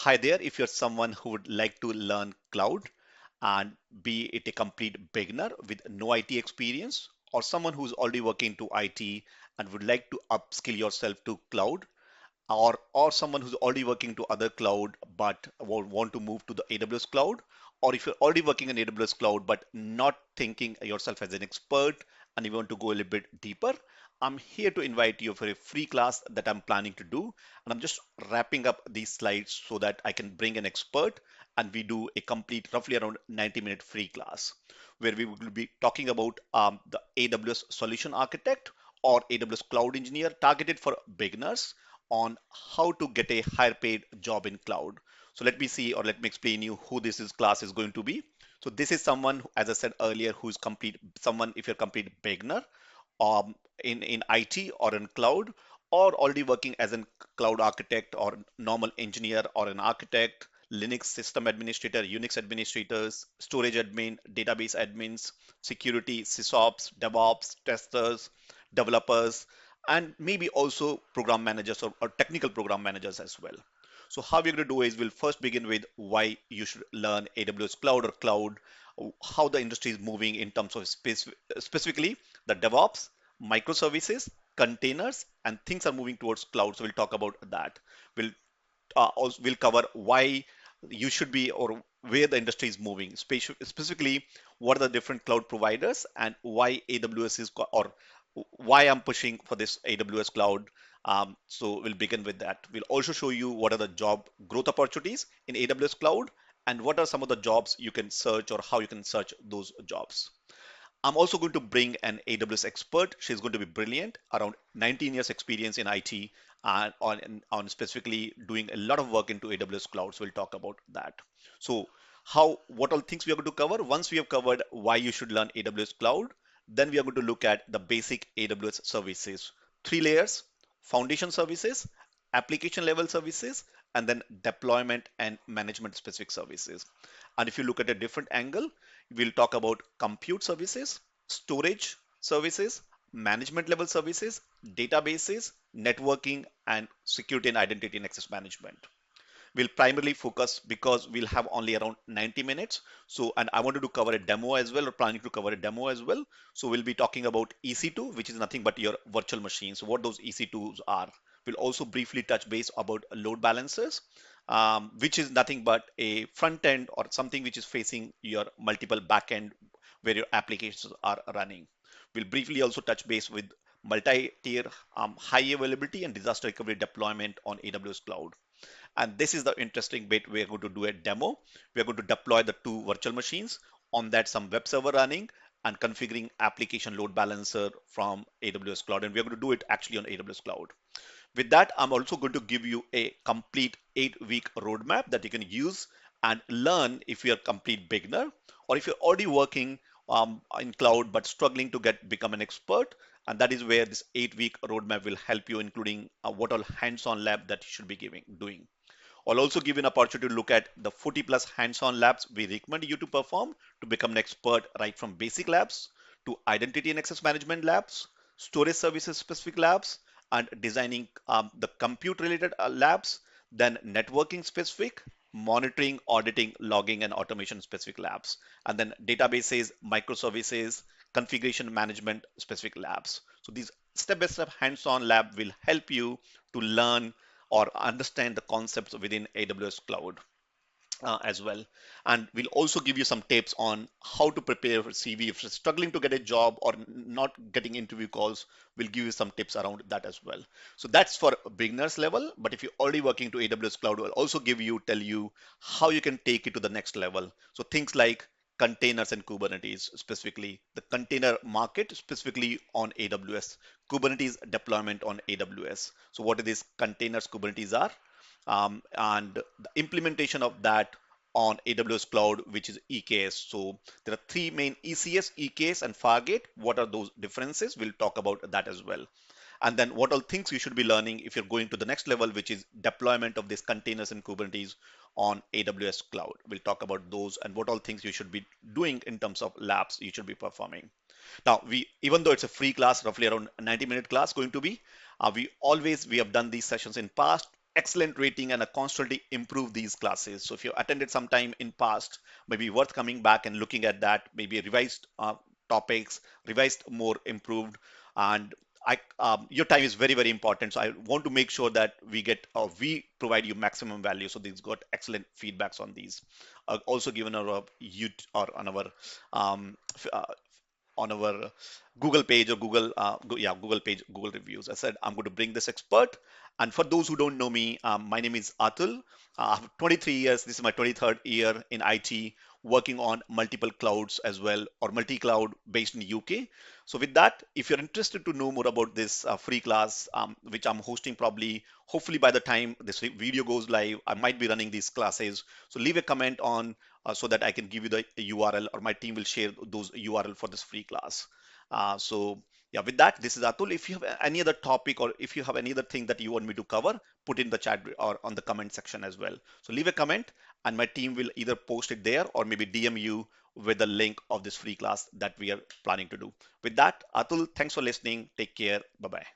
Hi there, if you're someone who would like to learn cloud and be it a complete beginner with no IT experience, or someone who's already working to IT and would like to upskill yourself to cloud, or someone who's already working to other cloud but want to move to the AWS cloud, or if you're already working in AWS cloud but not thinking yourself as an expert and you want to go a little bit deeper, I'm here to invite you for a free class that I'm planning to do. And I'm just wrapping up these slides so that I can bring an expert and we do a complete, roughly around 90-minute free class where we will be talking about the AWS solution architect or AWS cloud engineer targeted for beginners on how to get a higher paid job in cloud. So let me see, or let me explain you who class is going to be. So this is someone, as I said earlier, who's complete someone if you're complete beginner in IT or in cloud, or already working as a cloud architect or normal engineer or an architect, Linux system administrator, Unix administrators, storage admin, database admins, security, sysops, DevOps, testers, developers, and maybe also program managers or technical program managers as well. So how we're going to do is we'll first begin with why you should learn AWS cloud or cloud, how the industry is moving in terms of specifically the DevOps, microservices, containers, and things are moving towards cloud. So we'll talk about that. Also we'll cover why you should be or where the industry is moving, specifically what are the different cloud providers and why AWS is or why I'm pushing for this AWS cloud. So we'll begin with that. We'll also show you what are the job growth opportunities in AWS cloud and what are some of the jobs you can search or how you can search those jobs. I'm also going to bring an AWS expert. She's going to be brilliant, around 19 years experience in IT and on specifically doing a lot of work into AWS cloud. So we'll talk about that. So what all things we are going to cover? Once we have covered why you should learn AWS cloud, then we are going to look at the basic AWS services. Three layers: foundation services, application level services, and then deployment and management specific services. And if you look at a different angle, we'll talk about compute services, storage services, management level services, databases, networking, and security and identity and access management. We'll primarily focus because we'll have only around 90 minutes. So, and I wanted to cover a demo as well, or planning to cover a demo as well. So we'll be talking about EC2, which is nothing but your virtual machines. So what those EC2s are. We'll also briefly touch base about load balancers, which is nothing but a front end or something which is facing your multiple backend where your applications are running. We'll briefly also touch base with multi-tier high availability and disaster recovery deployment on AWS cloud. And this is the interesting bit. We're going to do a demo. We're going to deploy the two virtual machines, on that some web server running and configuring application load balancer from AWS cloud. And we're going to do it actually on AWS cloud. With that, I'm also going to give you a complete 8-week roadmap that you can use and learn if you're a complete beginner or if you're already working in cloud but struggling to become an expert. And that is where this 8-week roadmap will help you, including what all hands-on lab that you should be doing. I'll also give you an opportunity to look at the 40 plus hands-on labs we recommend you to perform to become an expert, right from basic labs to identity and access management labs, storage services specific labs, and designing the compute related labs, then networking specific, monitoring, auditing, logging, and automation specific labs, and then databases, microservices, configuration management specific labs. So these step-by-step hands-on lab will help you to learn or understand the concepts within AWS cloud as well. And we'll also give you some tips on how to prepare for CV. If you're struggling to get a job or not getting interview calls, we'll give you some tips around that as well. So that's for beginners level. But if you're already working to AWS cloud, we'll also tell you how you can take it to the next level. So things like containers and Kubernetes, specifically the container market, specifically on AWS, Kubernetes deployment on AWS. So what are these containers Kubernetes are? And the implementation of that on AWS cloud, which is EKS. So there are three main: ECS, EKS, and Fargate. What are those differences? We'll talk about that as well. And then what all things you should be learning if you're going to the next level, which is deployment of these containers and Kubernetes on AWS cloud. We'll talk about those and what all things you should be doing in terms of labs you should be performing. Now, even though it's a free class, roughly around a 90-minute class going to be, we have done these sessions in past. excellent rating and constantly improve these classes. So if you attended sometime in past, maybe worth coming back and looking at that, maybe revised topics, revised more improved, and your time is very, very important. So I want to make sure that we provide you maximum value. So these got excellent feedbacks on these. Also given our YouTube or um, on our Google page or Google page, Google reviews. I said I'm going to bring this expert. And for those who don't know me, my name is Atul. I have 23 years. This is my 23rd year in IT, working on multiple clouds as well, or multi-cloud based in UK. So with that, if you're interested to know more about this free class, which I'm hosting probably, hopefully by the time this video goes live, I might be running these classes. So leave a comment on so that I can give you the URL, or my team will share those URL for this free class. So yeah, with that, this is Atul. If you have any other topic, or if you have any other thing that you want me to cover, put in the chat or on the comment section as well. So leave a comment and my team will either post it there or maybe DM you with the link of this free class that we are planning to do. With that, Atul, thanks for listening. Take care. Bye bye.